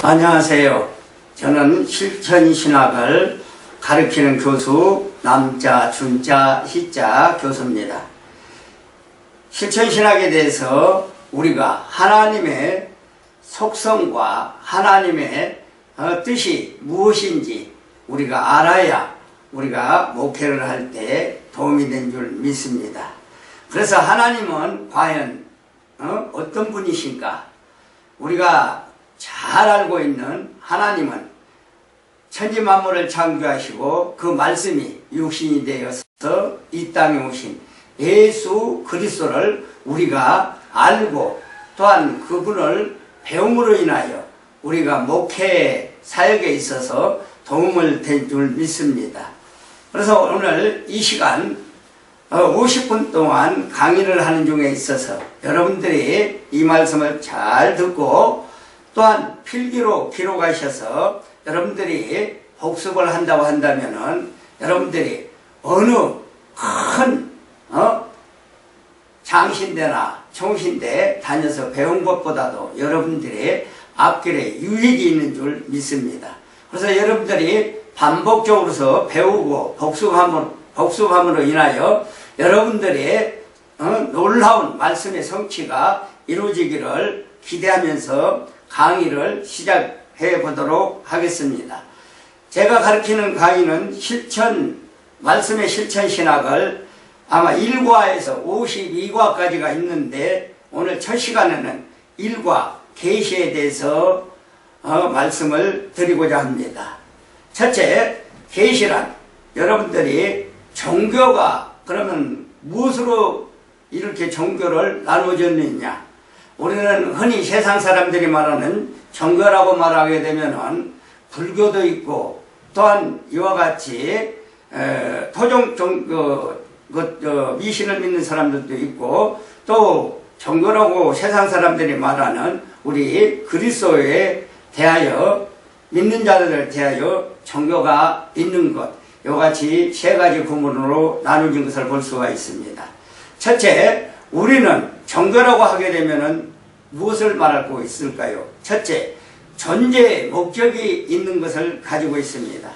안녕하세요. 저는 실천신학을 가르치는 교수 남자, 준자, 희자 교수입니다. 실천신학에 대해서 우리가 하나님의 속성과 하나님의 뜻이 무엇인지 우리가 알아야 우리가 목회를 할 때 도움이 된 줄 믿습니다. 그래서 하나님은 과연 어떤 분이신가? 우리가 잘 알고 있는 하나님은 천지 만물을 창조하시고 그 말씀이 육신이 되어서 이 땅에 오신 예수 그리스도를 우리가 알고 또한 그분을 배움으로 인하여 우리가 목회 사역에 있어서 도움을 된 줄 믿습니다. 그래서 오늘 이 시간 50분 동안 강의를 하는 중에 있어서 여러분들이 이 말씀을 잘 듣고 또한 필기로 기록하셔서 여러분들이 복습을 한다고 한다면은 여러분들이 어느 큰 장신대나 총신대 다녀서 배운 것보다도 여러분들이 앞길에 유익이 있는 줄 믿습니다. 그래서 여러분들이 반복적으로서 배우고 복습함으로 인하여 여러분들의 놀라운 말씀의 성취가 이루어지기를 기대하면서 강의를 시작해 보도록 하겠습니다. 제가 가르치는 강의는 말씀의 실천신학을 아마 1과에서 52과까지가 있는데 오늘 첫 시간에는 1과 계시에 대해서 말씀을 드리고자 합니다. 첫째, 계시란 여러분들이 종교가 그러면 무엇으로 이렇게 종교를 나누어졌느냐? 우리는 흔히 세상 사람들이 말하는 종교라고 말하게 되면은 불교도 있고 또한 이와 같이 미신을 믿는 사람들도 있고 또 종교라고 세상 사람들이 말하는 우리 그리스도에 대하여 믿는 자들을 대하여 종교가 있는 것, 이와 같이 세 가지 구문으로 나누어진 것을 볼 수가 있습니다. 첫째, 우리는 종교라고 하게 되면은 무엇을 말하고 있을까요? 첫째, 존재의 목적이 있는 것을 가지고 있습니다.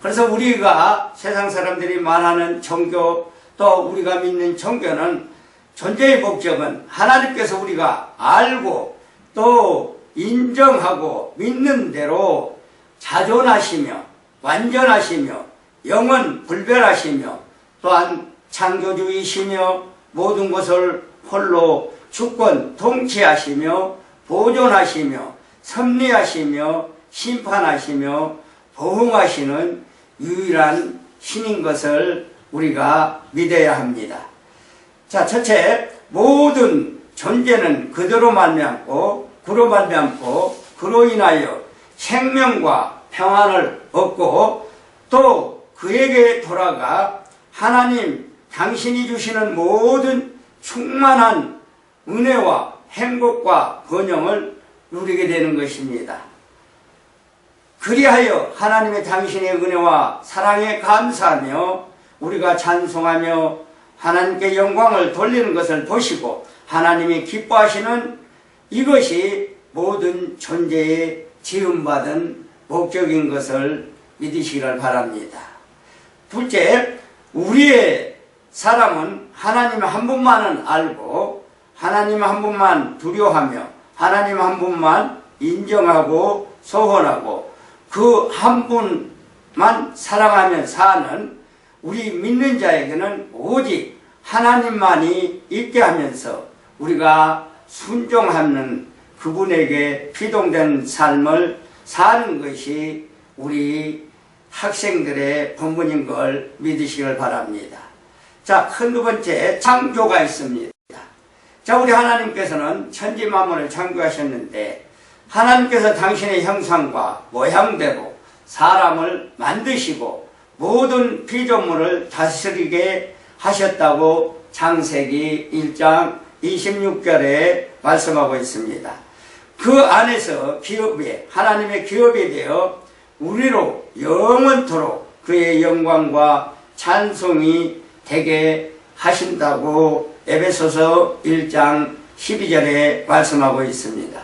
그래서 우리가 세상 사람들이 말하는 종교 또 우리가 믿는 종교는 존재의 목적은 하나님께서 우리가 알고 또 인정하고 믿는 대로 자존하시며 완전하시며 영원 불별하시며 또한 창조주이시며 모든 것을 홀로 주권 통치하시며 보존하시며 섭리하시며 심판하시며 보응하시는 유일한 신인 것을 우리가 믿어야 합니다. 자, 첫째, 모든 존재는 그대로 말미암고 그로 말미암고 그로 인하여 생명과 평안을 얻고 또 그에게 돌아가 하나님 당신이 주시는 모든 충만한 은혜와 행복과 번영을 누리게 되는 것입니다. 그리하여 하나님의 당신의 은혜와 사랑에 감사하며 우리가 찬송하며 하나님께 영광을 돌리는 것을 보시고 하나님이 기뻐하시는 이것이 모든 존재의 지음받은 목적인 것을 믿으시기를 바랍니다. 둘째, 우리의 사람은 하나님 한 분만은 알고 하나님 한 분만 두려워하며 하나님 한 분만 인정하고 소원하고 그 한 분만 사랑하며 사는 우리 믿는 자에게는 오직 하나님만이 있게 하면서 우리가 순종하는 그분에게 피동된 삶을 사는 것이 우리 학생들의 본분인 걸 믿으시길 바랍니다. 자, 큰 두 번째, 창조가 있습니다. 자, 우리 하나님께서는 천지 만물을 창조하셨는데 하나님께서 당신의 형상과 모양대로 사람을 만드시고 모든 피조물을 다스리게 하셨다고 창세기 1장 26절에 말씀하고 있습니다. 그 안에서 하나님의 기업이 되어 우리로 영원토록 그의 영광과 찬송이 되게 하신다고 에베소서 1장 12절에 말씀하고 있습니다.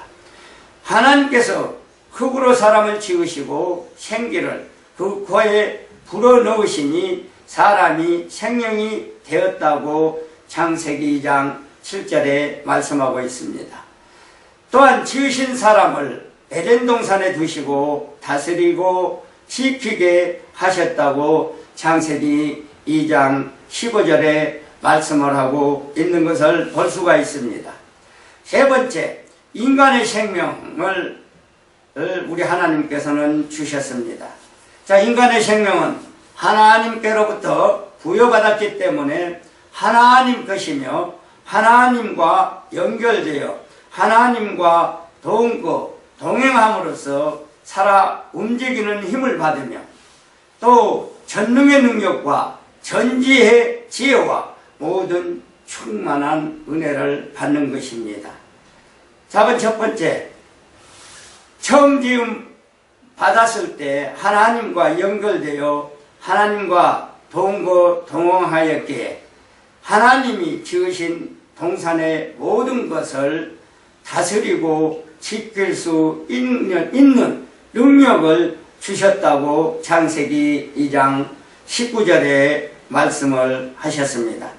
하나님께서 흙으로 사람을 지으시고 생기를 그 코에 불어넣으시니 사람이 생명이 되었다고 창세기 2장 7절에 말씀하고 있습니다. 또한 지으신 사람을 에덴 동산에 두시고 다스리고 지키게 하셨다고 창세기 2장 15절에 말씀을 하고 있는 것을 볼 수가 있습니다. 세 번째, 인간의 생명을 우리 하나님께서는 주셨습니다. 자, 인간의 생명은 하나님께로부터 부여받았기 때문에 하나님 것이며 하나님과 연결되어 하나님과 동거 동행함으로써 살아 움직이는 힘을 받으며 또 전능의 능력과 전지의 지혜와 모든 충만한 은혜를 받는 것입니다. 첫 번째, 처음 지음 받았을 때 하나님과 연결되어 하나님과 동거 동행하였기에 하나님이 지으신 동산의 모든 것을 다스리고 지킬 수 있는 능력을 주셨다고 창세기 2장 19절에 말씀을 하셨습니다.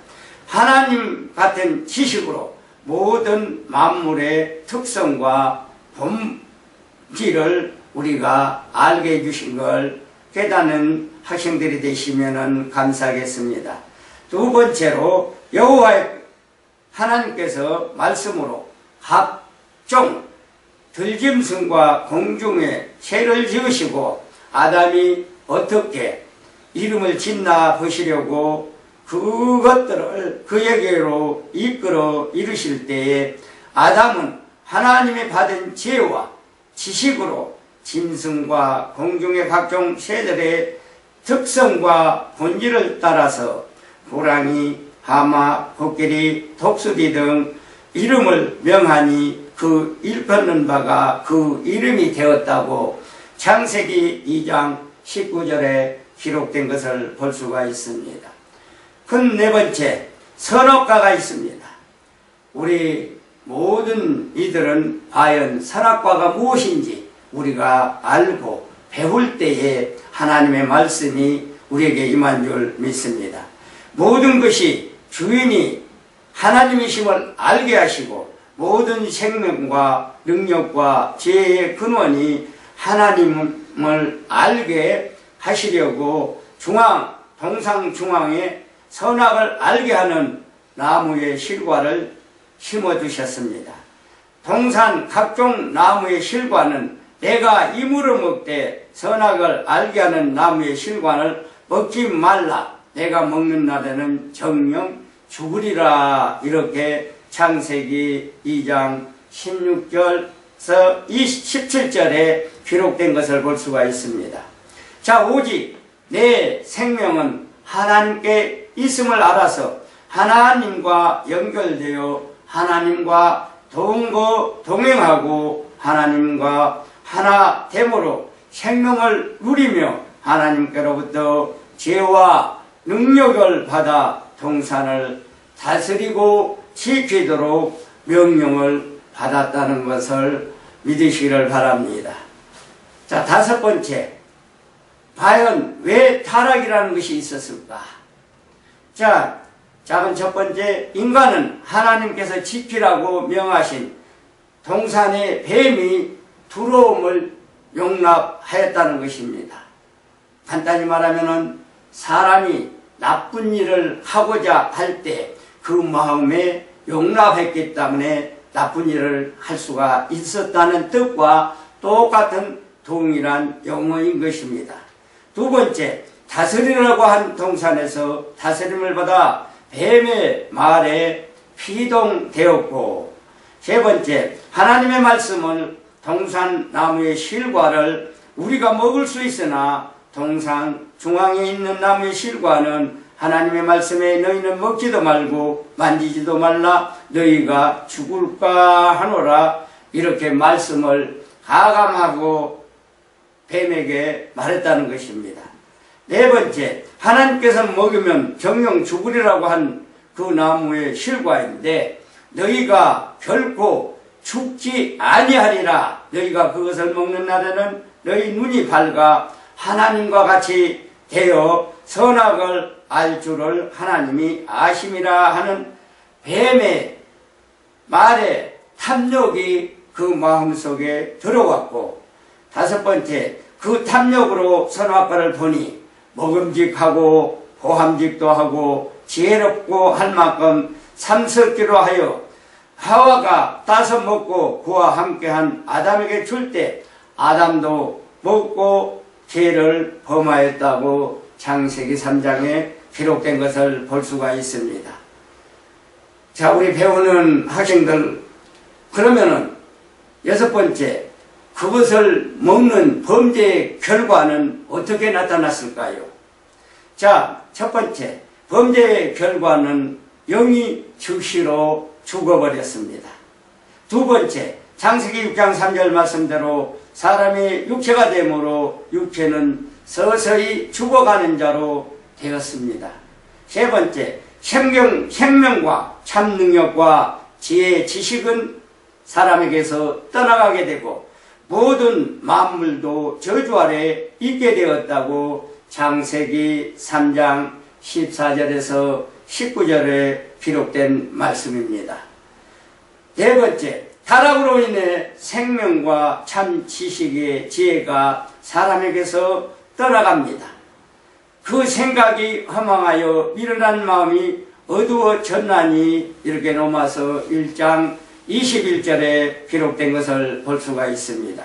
하나님 같은 지식으로 모든 만물의 특성과 본질을 우리가 알게 해주신 걸 깨닫는 학생들이 되시면 감사하겠습니다. 두 번째로 여호와의 하나님께서 말씀으로 각종 들짐승과 공중의 새를 지으시고 아담이 어떻게 이름을 짓나 보시려고 그것들을 그에게로 이끌어 이르실 때에 아담은 하나님이 받은 지혜와 지식으로 짐승과 공중의 각종 새들의 특성과 본질을 따라서 호랑이, 하마, 코끼리, 독수리 등 이름을 명하니 그 일컫는 바가 그 이름이 되었다고 창세기 2장 19절에 기록된 것을 볼 수가 있습니다. 네 번째, 선악과가 있습니다. 우리 모든 이들은 과연 선악과가 무엇인지 우리가 알고 배울 때에 하나님의 말씀이 우리에게 임한 줄 믿습니다. 모든 것이 주인이 하나님이심을 알게 하시고 모든 생명과 능력과 지혜의 근원이 하나님을 알게 하시려고 동상 중앙에 선악을 알게 하는 나무의 실과를 심어두셨습니다. 동산 각종 나무의 실과는 내가 이물어 먹되 선악을 알게 하는 나무의 실과를 먹지 말라. 내가 먹는 날에는 정령 죽으리라. 이렇게 창세기 2장 16절에서 17절에 기록된 것을 볼 수가 있습니다. 자, 오직 내 생명은 하나님께 있음을 알아서 하나님과 연결되어 하나님과 동행하고 하나님과 하나 됨으로 생명을 누리며 하나님께로부터 지혜와 능력을 받아 동산을 다스리고 지키도록 명령을 받았다는 것을 믿으시기를 바랍니다. 자, 다섯 번째, 과연 왜 타락이라는 것이 있었을까? 자, 첫 번째, 인간은 하나님께서 지키라고 명하신 동산의 뱀이 들어옴을 용납하였다는 것입니다. 간단히 말하면 사람이 나쁜 일을 하고자 할 때 그 마음에 용납했기 때문에 나쁜 일을 할 수가 있었다는 뜻과 똑같은 동일한 용어인 것입니다. 두 번째, 다스리라고 한 동산에서 다스림을 받아 뱀의 말에 피동되었고, 세 번째, 하나님의 말씀을 동산 나무의 실과를 우리가 먹을 수 있으나 동산 중앙에 있는 나무의 실과는 하나님의 말씀에 너희는 먹지도 말고 만지지도 말라 너희가 죽을까 하노라. 이렇게 말씀을 가감하고 뱀에게 말했다는 것입니다. 네 번째, 하나님께서 먹으면 정령 죽으리라고 한 그 나무의 실과인데 너희가 결코 죽지 아니하리라. 너희가 그것을 먹는 날에는 너희 눈이 밝아 하나님과 같이 되어 선악을 알 줄을 하나님이 아심이라 하는 뱀의 말에 탐욕이 그 마음속에 들어왔고, 다섯 번째, 그 탐욕으로 선악과를 보니 먹음직하고 호함직도 하고 지혜롭고 할 만큼 삼석기로 하여 하와가 따서 먹고 그와 함께한 아담에게 줄 때 아담도 먹고 죄를 범하였다고 창세기 3장에 기록된 것을 볼 수가 있습니다. 자, 우리 배우는 학생들, 그러면은 여섯 번째, 그것을 먹는 범죄의 결과는 어떻게 나타났을까요? 자, 첫 번째, 범죄의 결과는 영이 즉시로 죽어버렸습니다. 두 번째, 창세기 6장 3절 말씀대로 사람이 육체가 되므로 육체는 서서히 죽어가는 자로 되었습니다. 세 번째, 생명과 참 능력과 지혜, 지식은 사람에게서 떠나가게 되고 모든 만물도 저주 아래 있게 되었다고 창세기 3장 14절에서 19절에 기록된 말씀입니다. 네 번째, 타락으로 인해 생명과 참 지식의 지혜가 사람에게서 떠나갑니다. 그 생각이 허망하여 미련한 마음이 어두워졌나니, 이렇게 로마서 1장 21절에 기록된 것을 볼 수가 있습니다.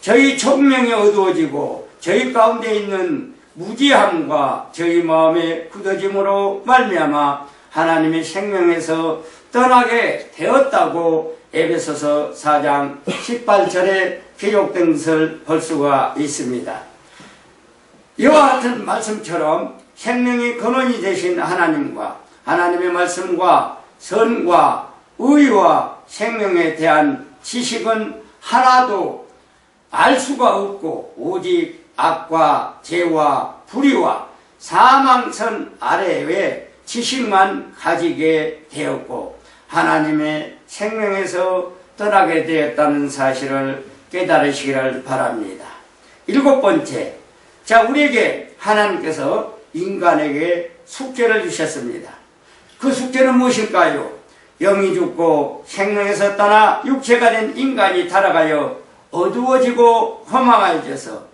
저희 총명이 어두워지고 저희 가운데 있는 무지함과 저희 마음의 굳어짐으로 말미암아 하나님의 생명에서 떠나게 되었다고 에베소서 4장 18절에 기록된 것을 볼 수가 있습니다. 이와 같은 말씀처럼 생명의 근원이 되신 하나님과 하나님의 말씀과 선과 의와 생명에 대한 지식은 하나도 알 수가 없고 오직 악과 죄와 불의와 사망선 아래의 지식만 가지게 되었고 하나님의 생명에서 떠나게 되었다는 사실을 깨달으시기를 바랍니다. 일곱 번째, 자, 우리에게 하나님께서 인간에게 숙제를 주셨습니다. 그 숙제는 무엇일까요? 영이 죽고 생명에서 떠나 육체가 된 인간이 타락하여 어두워지고 허망해져서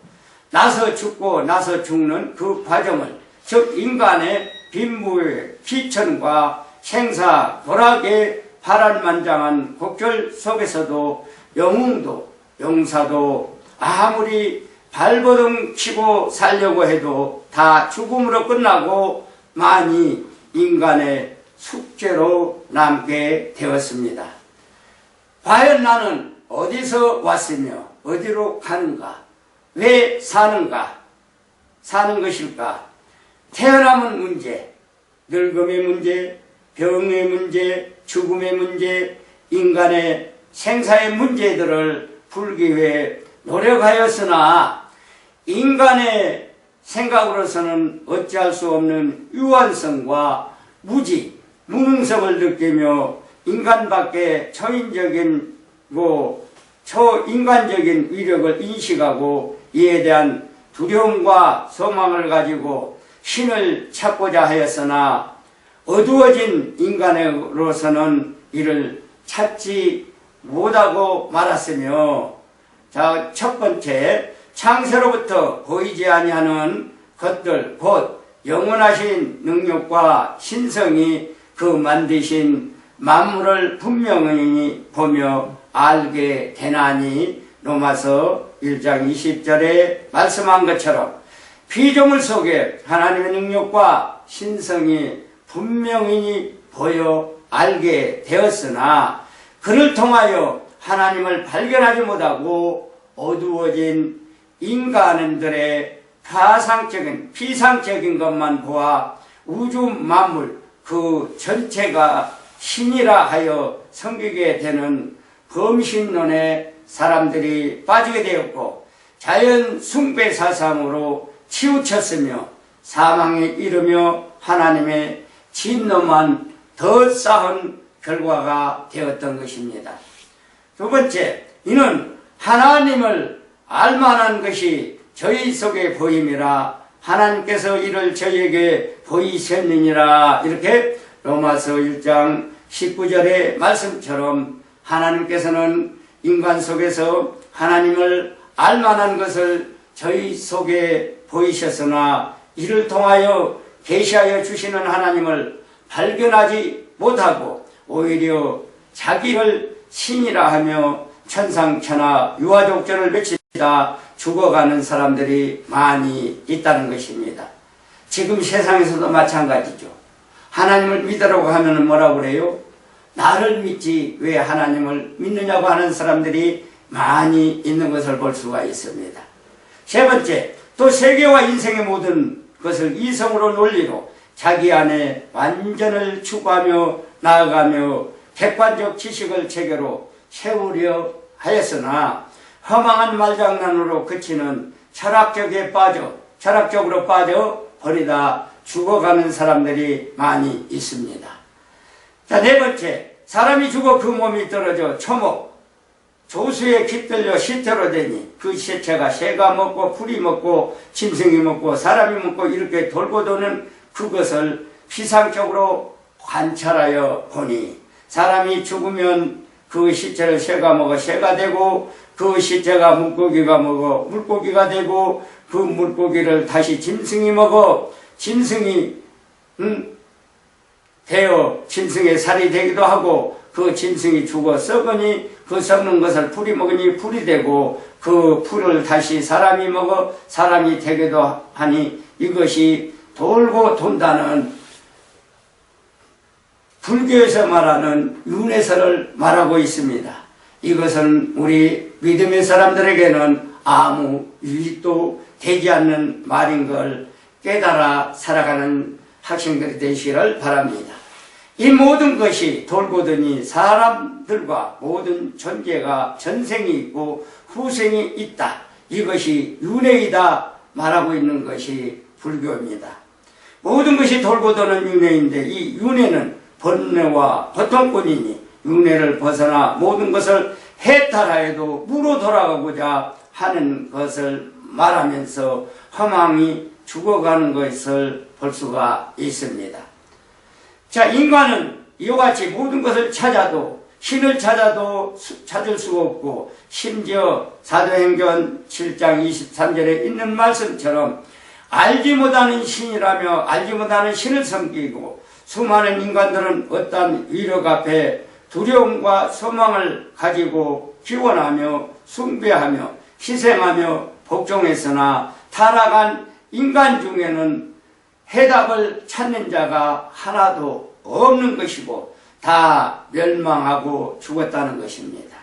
나서 죽고 나서 죽는 그 과정을, 즉 인간의 빈부의 피천과 생사 도락의 파란만장한 곡절 속에서도 영웅도 용사도 아무리 발버둥 치고 살려고 해도 다 죽음으로 끝나고 많이 인간의 숙제로 남게 되었습니다. 과연 나는 어디서 왔으며 어디로 가는가? 왜 사는 것일까? 태어남은 문제, 늙음의 문제, 병의 문제, 죽음의 문제, 인간의 생사의 문제들을 풀기 위해 노력하였으나 인간의 생각으로서는 어찌할 수 없는 유한성과 무능성을 느끼며 인간밖에 초인간적인 위력을 인식하고 이에 대한 두려움과 소망을 가지고 신을 찾고자 하였으나 어두워진 인간으로서는 이를 찾지 못하고 말았으며, 자, 첫 번째, 창세로부터 보이지 아니하는 것들 곧 영원하신 능력과 신성이 그 만드신 만물을 분명히 보며 알게 되나니, 로마서 1장 20절에 말씀한 것처럼 피조물 속에 하나님의 능력과 신성이 분명히 보여 알게 되었으나 그를 통하여 하나님을 발견하지 못하고 어두워진 인간들의 피상적인 것만 보아 우주 만물 그 전체가 신이라 하여 섬기게 되는 범신론에 사람들이 빠지게 되었고 자연 숭배 사상으로 치우쳤으며 사망에 이르며 하나님의 진노만 더 쌓은 결과가 되었던 것입니다. 두 번째, 이는 하나님을 알만한 것이 저희 속에 보임이라 하나님께서 이를 저희에게 보이셨느니라. 이렇게 로마서 1장 19절의 말씀처럼 하나님께서는 인간 속에서 하나님을 알만한 것을 저희 속에 보이셨으나 이를 통하여 계시하여 주시는 하나님을 발견하지 못하고 오히려 자기를 신이라 하며 천상천하 유아족절을 외치다 죽어가는 사람들이 많이 있다는 것입니다. 지금 세상에서도 마찬가지죠. 하나님을 믿으라고 하면 뭐라고 그래요? 나를 믿지 왜 하나님을 믿느냐고 하는 사람들이 많이 있는 것을 볼 수가 있습니다. 세 번째, 또 세계와 인생의 모든 것을 이성으로 논리로 자기 안에 완전을 추구하며 나아가며 객관적 지식을 체계로 세우려 하였으나 허망한 말장난으로 그치는 철학적으로 빠져 버리다 죽어가는 사람들이 많이 있습니다. 자, 네 번째, 사람이 죽어 그 몸이 떨어져 초목, 조수에 깃들려 시체로 되니 그 시체가 새가 먹고 풀이 먹고 짐승이 먹고 사람이 먹고 이렇게 돌고 도는 그것을 피상적으로 관찰하여 보니 사람이 죽으면 그 시체를 새가 먹어 새가 되고 그 시체가 물고기가 먹어 물고기가 되고 그 물고기를 다시 짐승이 먹어 짐승이 되어 짐승의 살이 되기도 하고 그 짐승이 죽어 썩으니 그 썩는 것을 풀이 먹으니 풀이 되고 그 풀을 다시 사람이 먹어 사람이 되기도 하니 이것이 돌고 돈다는 불교에서 말하는 윤회설을 말하고 있습니다. 이것은 우리 믿음의 사람들에게는 아무 유익도 되지 않는 말인 걸 깨달아 살아가는 학생들이 되시기를 바랍니다. 이 모든 것이 돌고 도니 사람들과 모든 존재가 전생이 있고 후생이 있다. 이것이 윤회이다 말하고 있는 것이 불교입니다. 모든 것이 돌고 도는 윤회인데 이 윤회는 번뇌와 보통꾼이니 윤회를 벗어나 모든 것을 해탈하여도 무로 돌아가고자 하는 것을 말하면서 허망이 죽어가는 것을 볼 수가 있습니다. 자, 인간은 이와 같이 모든 것을 찾아도 신을 찾아도 찾을 수가 없고 심지어 사도행전 7장 23절에 있는 말씀처럼 알지 못하는 신이라며 알지 못하는 신을 섬기고 수많은 인간들은 어떠한 위력 앞에 두려움과 소망을 가지고 기원하며 숭배하며 희생하며 복종했으나 타락한 인간 중에는 해답을 찾는 자가 하나도 없는 것이고 다 멸망하고 죽었다는 것입니다.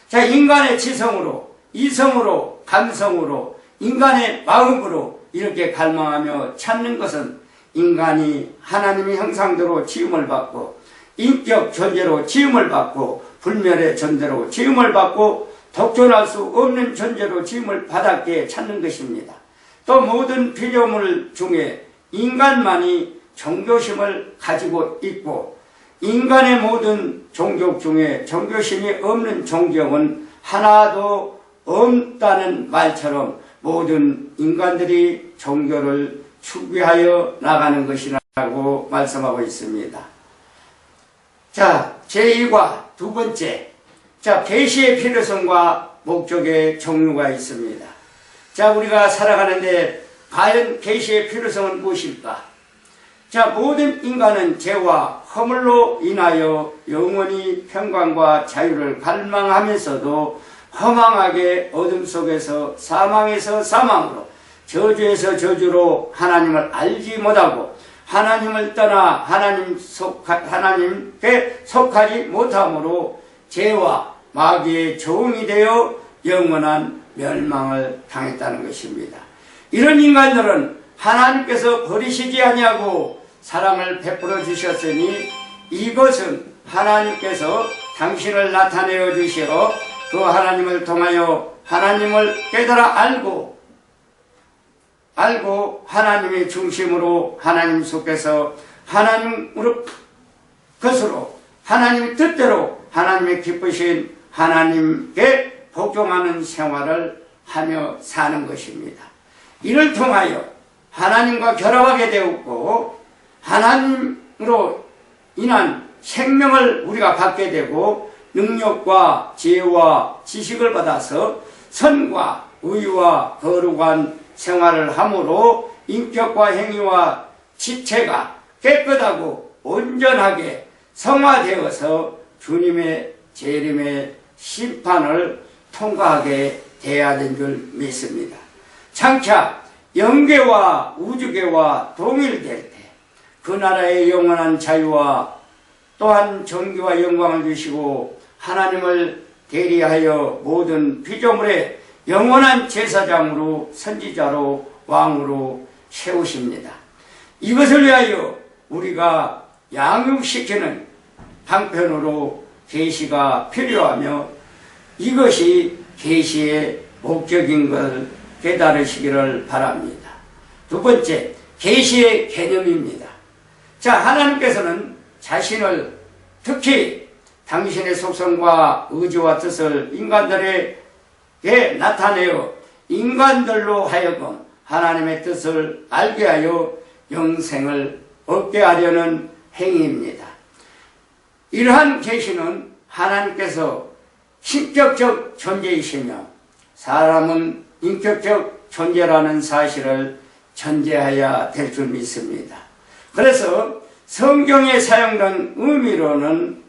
자, 인간의 지성으로, 이성으로, 감성으로, 인간의 마음으로 이렇게 갈망하며 찾는 것은 인간이 하나님의 형상대로 지음을 받고 인격 존재로 지음을 받고 불멸의 존재로 지음을 받고 독존할 수 없는 존재로 지음을 받았기에 찾는 것입니다. 또 모든 피조물 중에 인간만이 종교심을 가지고 있고 인간의 모든 종교 중에 종교심이 없는 종교는 하나도 없다는 말처럼 모든 인간들이 종교를 추구하여 나가는 것이라고 말씀하고 있습니다. 자, 제2과 두 번째, 자, 계시의 필요성과 목적의 종류가 있습니다. 자, 우리가 살아가는데 과연 계시의 필요성은 무엇일까? 자, 모든 인간은 죄와 허물로 인하여 영원히 평강과 자유를 갈망하면서도 허망하게 어둠 속에서 사망에서 사망으로 저주에서 저주로 하나님을 알지 못하고 하나님을 떠나 하나님께 속하지 못함으로 죄와 마귀의 종이 되어 영원한 멸망을 당했다는 것입니다. 이런 인간들은 하나님께서 버리시지 아니하고 사랑을 베풀어 주셨으니 이것은 하나님께서 당신을 나타내어 주시어 그 하나님을 통하여 하나님을 깨달아 알고 하나님의 중심으로 하나님 속에서 하나님으로 것으로 하나님의 뜻대로 하나님의 기쁘신 하나님께 복종하는 생활을 하며 사는 것입니다. 이를 통하여 하나님과 결합하게 되었고 하나님으로 인한 생명을 우리가 받게 되고 능력과 지혜와 지식을 받아서 선과 의와 거룩한 생활을 함으로 인격과 행위와 지체가 깨끗하고 온전하게 성화되어서 주님의 재림의 심판을 통과하게 돼야 된 줄 믿습니다. 장차 영계와 우주계와 동일될 때 그 나라의 영원한 자유와 또한 존귀와 영광을 주시고 하나님을 대리하여 모든 피조물의 영원한 제사장으로 선지자로 왕으로 세우십니다. 이것을 위하여 우리가 양육시키는 방편으로 계시가 필요하며 이것이 계시의 목적인 걸 깨달으시기를 바랍니다. 두 번째, 계시의 개념입니다. 자, 하나님께서는 자신을 특히 당신의 속성과 의지와 뜻을 인간들에게 나타내어 인간들로 하여금 하나님의 뜻을 알게 하여 영생을 얻게 하려는 행위입니다. 이러한 계시는 하나님께서 신격적 존재이시며 사람은 인격적 존재라는 사실을 전제해야 될 줄 믿습니다. 그래서 성경에 사용된 의미로는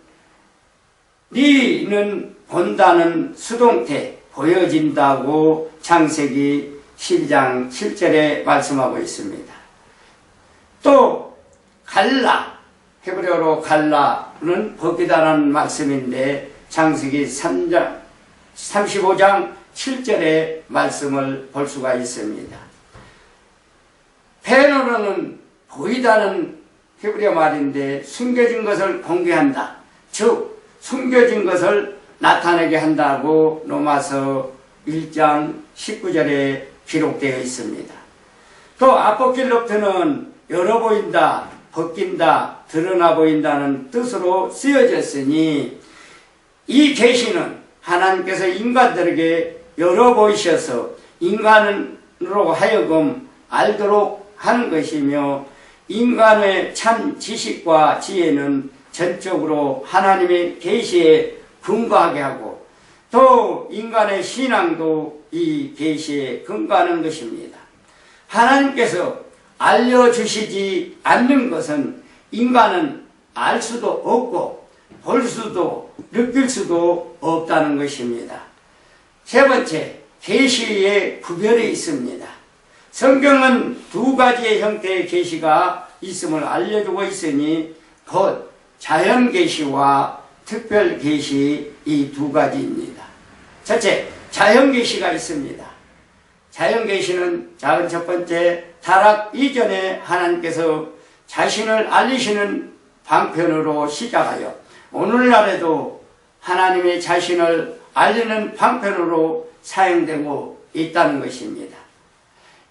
니는 본다는 수동태 보여진다고 창세기 12장 7절에 말씀하고 있습니다. 또 갈라, 헤브리어로 갈라는 벗기다라는 말씀인데 창세기 35장 7절의 말씀을 볼 수가 있습니다. 페노로는 보이다는 히브리어 말인데 숨겨진 것을 공개한다. 즉 숨겨진 것을 나타내게 한다고 로마서 1장 19절에 기록되어 있습니다. 또 아포킬롭트는 열어 보인다, 벗긴다, 드러나 보인다는 뜻으로 쓰여졌으니 이 계시는 하나님께서 인간들에게 열어 보이셔서 인간으로 하여금 알도록 하는 것이며 인간의 참 지식과 지혜는 전적으로 하나님의 계시에 근거하게 하고 또 인간의 신앙도 이 계시에 근거하는 것입니다. 하나님께서 알려주시지 않는 것은 인간은 알 수도 없고 볼 수도 느낄 수도 없다는 것입니다. 세 번째, 계시의 구별이 있습니다. 성경은 두 가지의 형태의 계시가 있음을 알려주고 있으니 곧 자연 계시와 특별 계시 이 두 가지입니다. 첫째, 자연 계시가 있습니다. 자연 계시는 작은 첫 번째, 타락 이전에 하나님께서 자신을 알리시는 방편으로 시작하여 오늘날에도 하나님의 자신을 알리는 방편으로 사용되고 있다는 것입니다.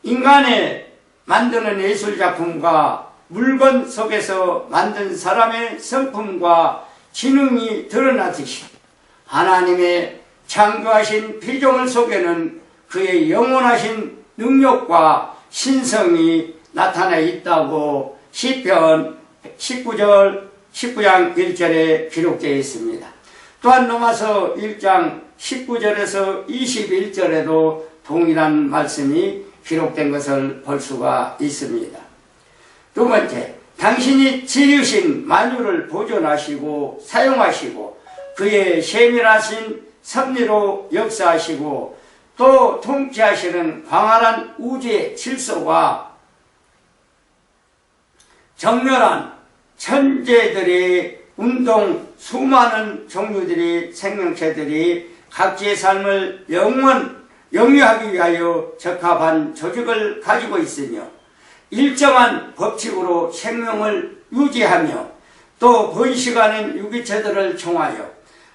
인간의 만드는 예술작품과 물건 속에서 만든 사람의 성품과 지능이 드러나듯이 하나님의 창조하신 피조물 속에는 그의 영원하신 능력과 신성이 나타나 있다고 시편 19장 1절에 기록되어 있습니다. 또한 로마서 1장 19절에서 21절에도 동일한 말씀이 기록된 것을 볼 수가 있습니다. 두 번째, 당신이 지으신 만유를 보존하시고 사용하시고 그의 세밀하신 섭리로 역사하시고 또 통치하시는 광활한 우주의 질서와 정렬한 천재들의 운동, 수많은 종류들이 생명체들이 각지의 삶을 영유하기 위하여 적합한 조직을 가지고 있으며 일정한 법칙으로 생명을 유지하며 또 번식하는 유기체들을 총하여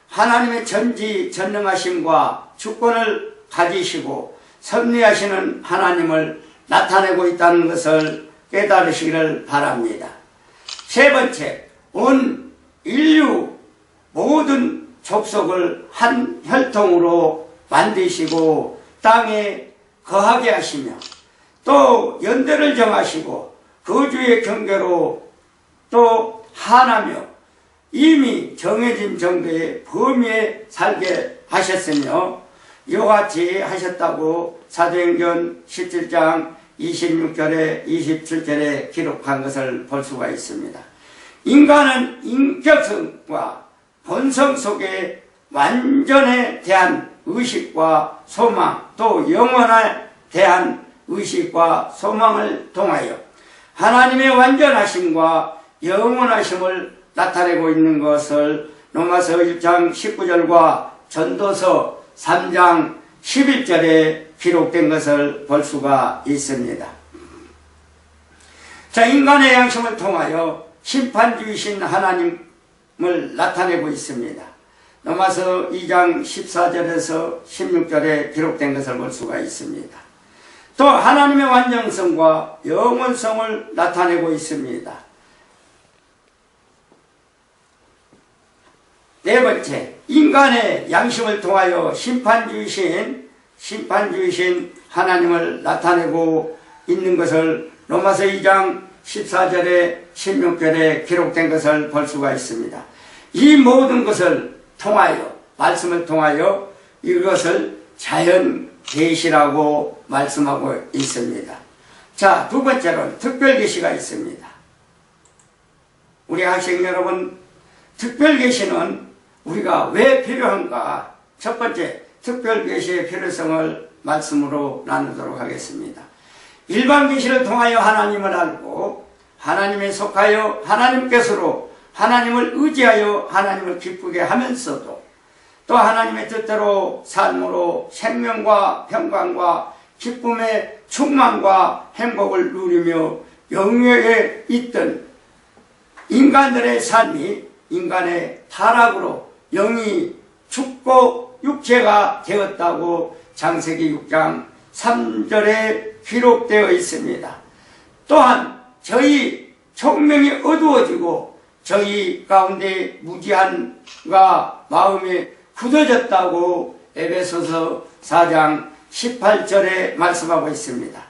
하나님의 전지전능하심과 주권을 가지시고 섭리하시는 하나님을 나타내고 있다는 것을 깨달으시기를 바랍니다. 세 번째, 온 인류 모든 족속을 한 혈통으로 만드시고 땅에 거하게 하시며 또 연대를 정하시고 거주의 경계로 또 하나며 이미 정해진 정도의 범위에 살게 하셨으며 이와 같이 하셨다고 사도행전 17장 26절에 27절에 기록한 것을 볼 수가 있습니다. 인간은 인격성과 본성 속에 완전에 대한 의식과 소망 또 영원에 대한 의식과 소망을 통하여 하나님의 완전하심과 영원하심을 나타내고 있는 것을 로마서 1장 19절과 전도서 3장 11절에 기록된 것을 볼 수가 있습니다. 자, 인간의 양심을 통하여 심판주이신 하나님을 나타내고 있습니다. 로마서 2장 14절에서 16절에 기록된 것을 볼 수가 있습니다. 또 하나님의 완전성과 영원성을 나타내고 있습니다. 네 번째, 인간의 양심을 통하여 심판주이신 하나님을 나타내고 있는 것을 로마서 2장 14절에 16절에 기록된 것을 볼 수가 있습니다. 이 모든 것을 통하여, 말씀을 통하여 이것을 자연 계시라고 말씀하고 있습니다. 자, 두 번째로는 특별 계시가 있습니다. 우리 학생 여러분, 특별 계시는 우리가 왜 필요한가? 첫 번째, 특별 계시의 필요성을 말씀으로 나누도록 하겠습니다. 일반 계시를 통하여 하나님을 알고 하나님에 속하여 하나님께서로 하나님을 의지하여 하나님을 기쁘게 하면서도 또 하나님의 뜻대로 삶으로 생명과 평강과 기쁨의 충만과 행복을 누리며 영역에 있던 인간들의 삶이 인간의 타락으로 영이 죽고 육체가 되었다고 창세기 6장 3절에 기록되어 있습니다. 또한 저희 총명이 어두워지고 저희 가운데 무지한과 마음이 굳어졌다고 에베소서 4장 18절에 말씀하고 있습니다.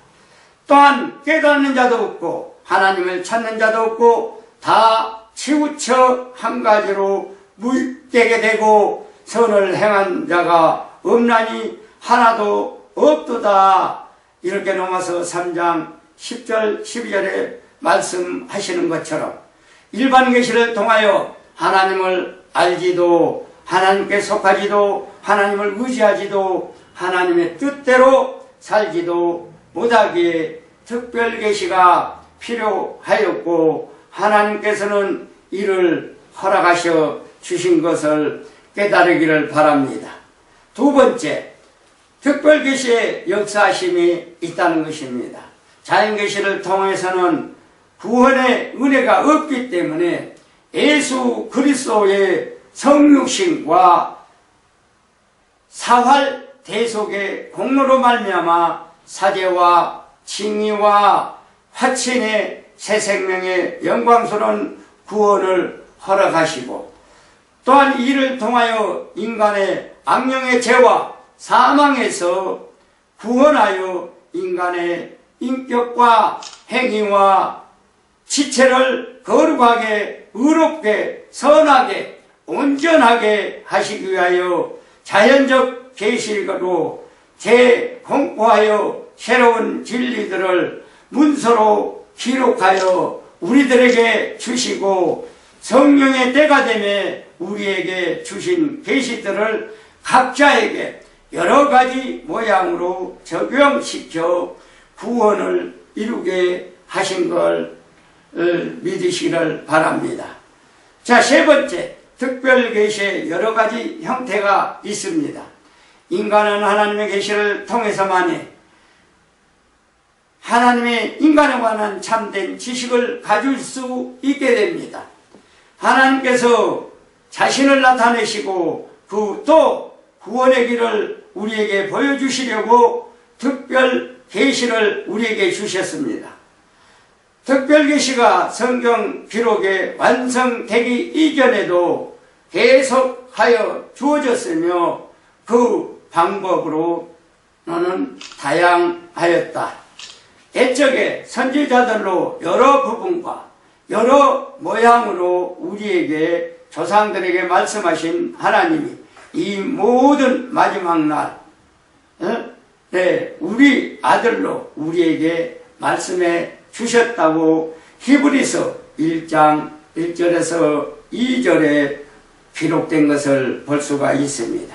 또한 깨닫는 자도 없고 하나님을 찾는 자도 없고 다 치우쳐 한 가지로 무익되게 되고 선을 행한 자가 없나니 하나도 없도다. 이렇게 로마서 3장 10절 12절에 말씀하시는 것처럼 일반 계시를 통하여 하나님을 알지도 하나님께 속하지도 하나님을 의지하지도 하나님의 뜻대로 살지도 못하기에 특별 계시가 필요하였고 하나님께서는 이를 허락하셔 주신 것을 깨달으기를 바랍니다. 두 번째, 특별 계시의 역사하심이 있다는 것입니다. 자연 계시를 통해서는 구원의 은혜가 없기 때문에 예수 그리스도의 성육신과 사활 대속의 공로로 말미암아 사죄와 칭의와 화친의 새 생명의 영광스러운 구원을 허락하시고 또한 이를 통하여 인간의 악령의 죄와 사망에서 구원하여 인간의 인격과 행위와 지체를 거룩하게 의롭게 선하게 온전하게 하시기 위하여 자연적 계시로 재공포하여 새로운 진리들을 문서로 기록하여 우리들에게 주시고 성령의 때가 되매 우리에게 주신 계시들을 각자에게 여러 가지 모양으로 적용시켜 구원을 이루게 하신 걸 믿으시기를 바랍니다. 자, 세 번째, 특별 계시의 여러 가지 형태가 있습니다. 인간은 하나님의 계시를 통해서만이 하나님의 인간에 관한 참된 지식을 가질 수 있게 됩니다. 하나님께서 자신을 나타내시고 또 구원의 길을 우리에게 보여주시려고 특별 계시를 우리에게 주셨습니다. 특별 계시가 성경 기록에 완성되기 이전에도 계속하여 주어졌으며 그 방법으로는 다양하였다. 옛적에 선지자들로 여러 부분과 여러 모양으로 우리에게 조상들에게 말씀하신 하나님이 이 모든 마지막 날 우리 아들로 우리에게 말씀해 주셨다고 히브리서 1장 1절에서 2절에 기록된 것을 볼 수가 있습니다.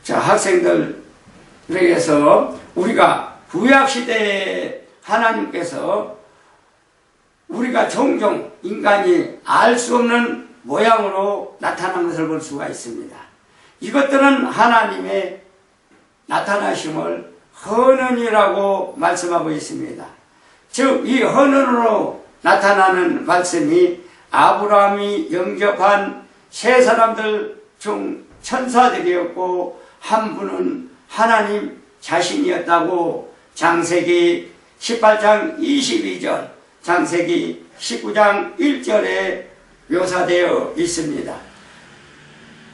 자, 학생들에게서 우리가 구약시대에 하나님께서 우리가 종종 인간이 알 수 없는 모양으로 나타난 것을 볼 수가 있습니다. 이것들은 하나님의 나타나심을 헌언이라고 말씀하고 있습니다. 즉, 이 헌언으로 나타나는 말씀이 아브라함이 영접한 세 사람들 중 천사들이었고 한 분은 하나님 자신이었다고 창세기 18장 22절, 창세기 19장 1절에 묘사되어 있습니다.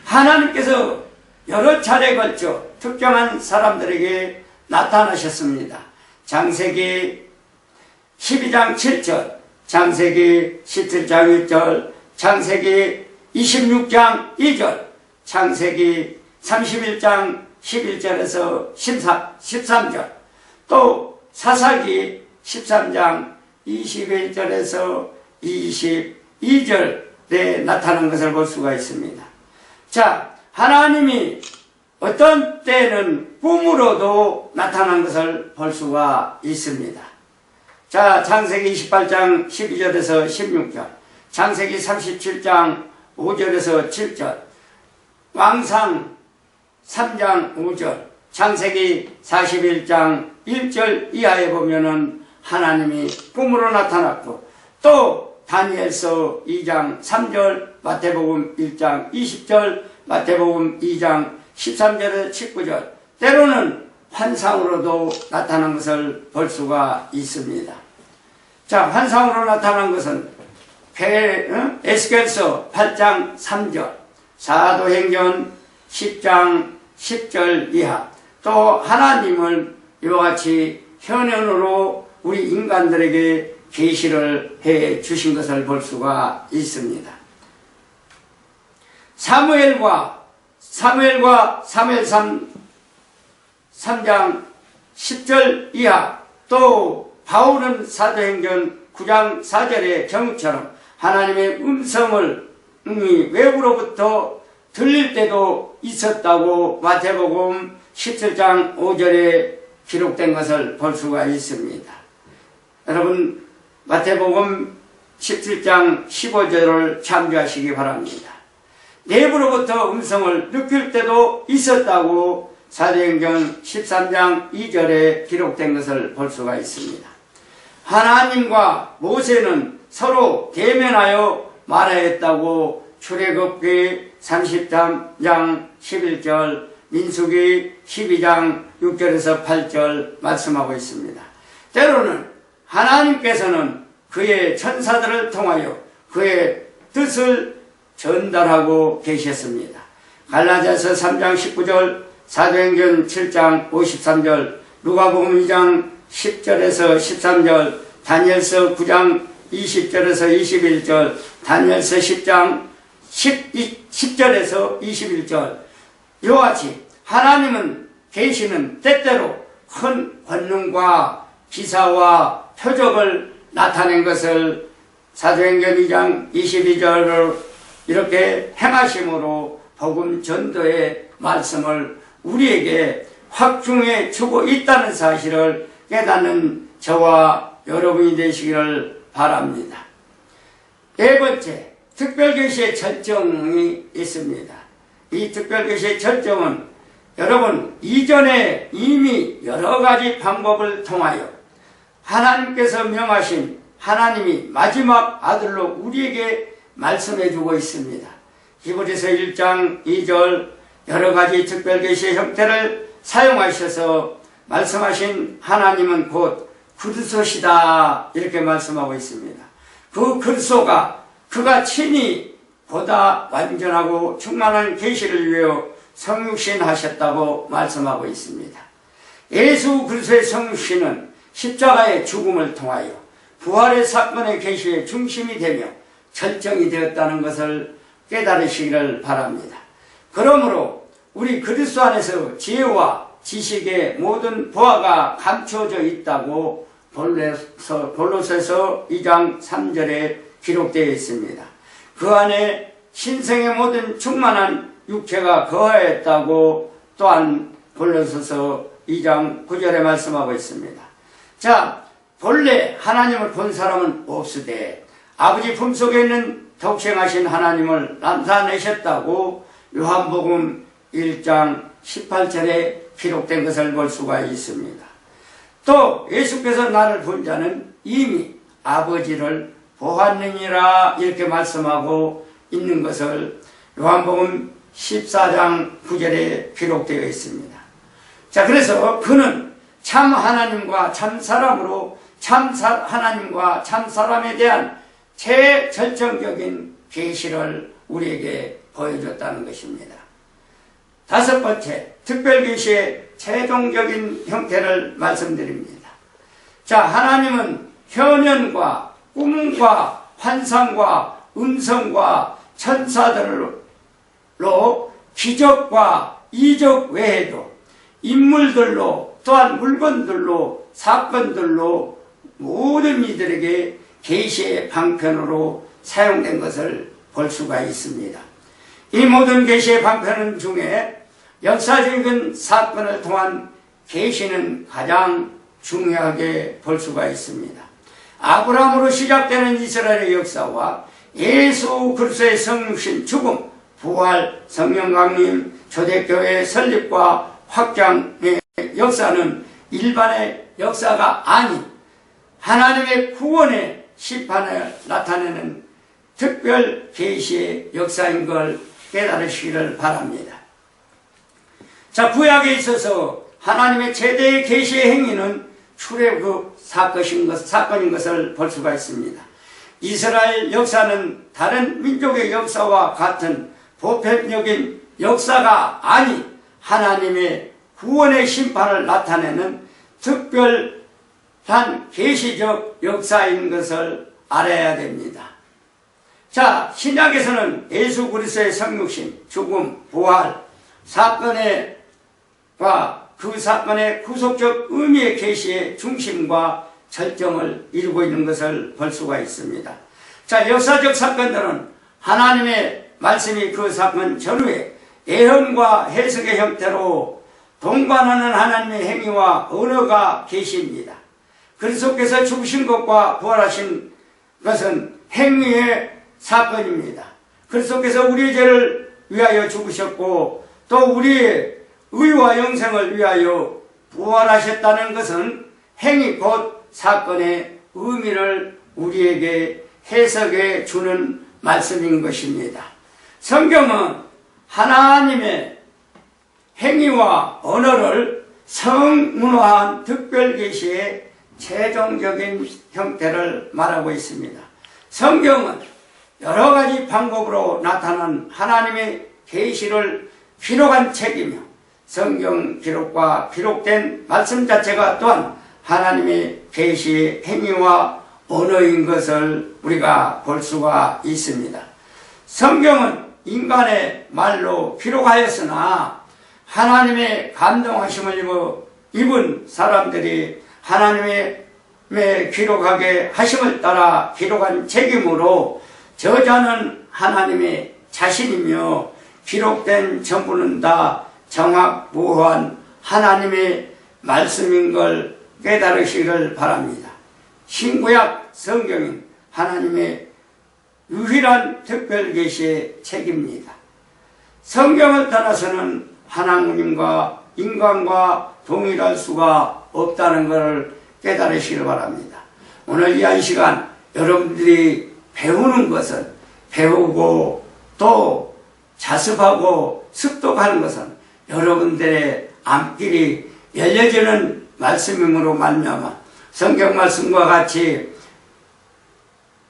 하나님께서 여러 차례 걸쳐 특정한 사람들에게 나타나셨습니다. 창세기 12장 7절, 창세기 17장 1절, 창세기 26장 2절, 창세기 31장 11절에서 13절, 또 사사기 13장 21절에서 22절에 나타난 것을 볼 수가 있습니다. 자, 하나님이 어떤 때는 꿈으로도 나타난 것을 볼 수가 있습니다. 자, 창세기 28장 12절에서 16절, 창세기 37장 5절에서 7절, 왕상 3장 5절, 창세기 41장 1절 이하에 보면은 하나님이 꿈으로 나타났고, 또 다니엘서 2장 3절, 마태복음 1장 20절, 마태복음 2장 13절에서 19절, 때로는 환상으로도 나타난 것을 볼 수가 있습니다. 자, 환상으로 나타난 것은 에스겔서 8장 3절, 사도행전 10장 10절 이하, 또 하나님을 이와 같이 현현으로 우리 인간들에게 계시를 해 주신 것을 볼 수가 있습니다. 사무엘과 3장 10절 이하, 또 바울은 사도행전 9장 4절의 경우처럼 하나님의 음성을 외부로부터 들릴 때도 있었다고 마태복음 17장 5절에 기록된 것을 볼 수가 있습니다. 여러분, 마태복음 17장 15절을 참조하시기 바랍니다. 내부로부터 음성을 느낄 때도 있었다고 사도행전 13장 2절에 기록된 것을 볼 수가 있습니다. 하나님과 모세는 서로 대면하여 말하였다고 출애굽기 30장 11절, 민수기 12장 6절에서 8절 말씀하고 있습니다. 때로는 하나님께서는 그의 천사들을 통하여 그의 뜻을 전달하고 계셨습니다. 갈라디아서 3장 19절, 사도행전 7장 53절, 누가복음 2장 10절에서 13절, 다니엘서 9장 20절에서 21절, 다니엘서 10장 10절에서 21절, 이와 같이 하나님은 계시는 때때로 큰 권능과 기사와 표적을 나타낸 것을 사도행전 2장 22절을 이렇게 행하심으로 복음 전도의 말씀을 우리에게 확증해 주고 있다는 사실을 깨닫는 저와 여러분이 되시기를 바랍니다. 네 번째, 특별계시의 절정이 있습니다. 이 특별계시의 절정은 여러분, 이전에 이미 여러 가지 방법을 통하여 하나님께서 명하신 하나님이 마지막 아들로 우리에게 말씀해 주고 있습니다. 히브리서 1장 2절, 여러 가지 특별계시의 형태를 사용하셔서 말씀하신 하나님은 곧 그리스도시다, 이렇게 말씀하고 있습니다. 그 그리스도가 그가 친히 보다 완전하고 충만한 계시를 위하여 성육신 하셨다고 말씀하고 있습니다. 예수 그리스도의 성육신은 십자가의 죽음을 통하여 부활의 사건의 계시의 중심이 되며 결정이 되었다는 것을 깨달으시기를 바랍니다. 그러므로 우리 그리스도 안에서 지혜와 지식의 모든 보화가 감춰져 있다고 골로새서 2장 3절에 기록되어 있습니다. 그 안에 신성의 모든 충만한 육체가 거하였다고 또한 골로새서 2장 9절에 말씀하고 있습니다. 자, 본래 하나님을 본 사람은 없으되 아버지 품속에 있는 독생하신 하나님을 나타내셨다고 요한복음 1장 18절에 기록된 것을 볼 수가 있습니다. 또 예수께서 나를 본 자는 이미 아버지를 보았느니라 이렇게 말씀하고 있는 것을 요한복음 14장 9절에 기록되어 있습니다. 자, 그래서 그는 참 하나님과 참 사람으로 참 하나님과 참 사람에 대한 최절정적인 계시를 우리에게 보여줬다는 것입니다. 다섯 번째, 특별계시의 최종적인 형태를 말씀드립니다. 자, 하나님은 현현과 꿈과 환상과 음성과 천사들로 기적과 이적 외에도 인물들로 또한 물건들로 사건들로 모든 이들에게 계시의 방편으로 사용된 것을 볼 수가 있습니다. 이 모든 계시의 방편 중에 역사적인 사건을 통한 계시는 가장 중요하게 볼 수가 있습니다. 아브라함으로 시작되는 이스라엘의 역사와 예수 그리스도의 성육신, 죽음, 부활, 성령 강림, 초대교회의 설립과 확장의 역사는 일반의 역사가 아닌 하나님의 구원의 심판을 나타내는 특별 계시의 역사인 걸 깨달으시기를 바랍니다. 자, 구약에 있어서 하나님의 최대의 계시의 행위는 출애굽 사건인 것을 볼 수가 있습니다. 이스라엘 역사는 다른 민족의 역사와 같은 보편적인 역사가 아닌 하나님의 구원의 심판을 나타내는 특별한 계시적 역사인 것을 알아야 됩니다. 자, 신약에서는 예수 그리스도의 성육신, 죽음, 부활 그 사건의 구속적 의미의 계시의 중심과 절정을 이루고 있는 것을 볼 수가 있습니다. 자, 역사적 사건들은 하나님의 말씀이 그 사건 전후에 예언과 해석의 형태로 동반하는 하나님의 행위와 언어가 계시입니다. 그리스도께서 죽으신 것과 부활하신 것은 행위의 사건입니다. 그리스도께서 우리의 죄를 위하여 죽으셨고 또 우리의 의와 영생을 위하여 부활하셨다는 것은 행위 곧 사건의 의미를 우리에게 해석해 주는 말씀인 것입니다. 성경은 하나님의 행위와 언어를 성문화한 특별계시의 최종적인 형태를 말하고 있습니다. 성경은 여러 가지 방법으로 나타난 하나님의 계시를 기록한 책이며 성경 기록과 기록된 말씀 자체가 또한 하나님의 계시의 행위와 언어인 것을 우리가 볼 수가 있습니다. 성경은 인간의 말로 기록하였으나 하나님의 감동하심을 입은 사람들이 하나님의 기록하게 하심을 따라 기록한 책이므로 저자는 하나님의 자신이며 기록된 전부는 다 정확무한 하나님의 말씀인 걸 깨달으시기를 바랍니다. 신구약 성경은 하나님의 유일한 특별계시의 책입니다. 성경을 떠나서는 하나님과 인간과 동일할 수가 없다는 것을 깨달으시기를 바랍니다. 오늘 이 한 시간 여러분들이 배우는 것은 배우고 또 자습하고 습독하는 것은 여러분들의 앞길이 열려지는 말씀이므로 말미암아 성경 말씀과 같이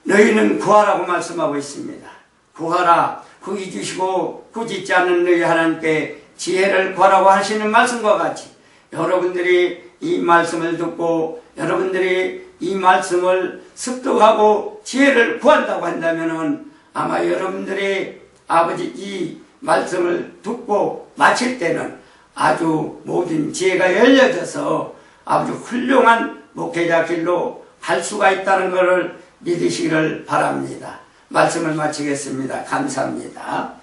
너희는 구하라고 말씀하고 있습니다. 구하라. 구히 주시고 구짓지 않는 너희 하나님께 지혜를 구하라고 하시는 말씀과 같이 여러분들이 이 말씀을 듣고 여러분들이 이 말씀을 습득하고 지혜를 구한다고 한다면은 아마 여러분들이 아버지 이 말씀을 듣고 마칠 때는 아주 모든 지혜가 열려져서 아주 훌륭한 목회자 길로 갈 수가 있다는 것을 믿으시기를 바랍니다. 말씀을 마치겠습니다. 감사합니다.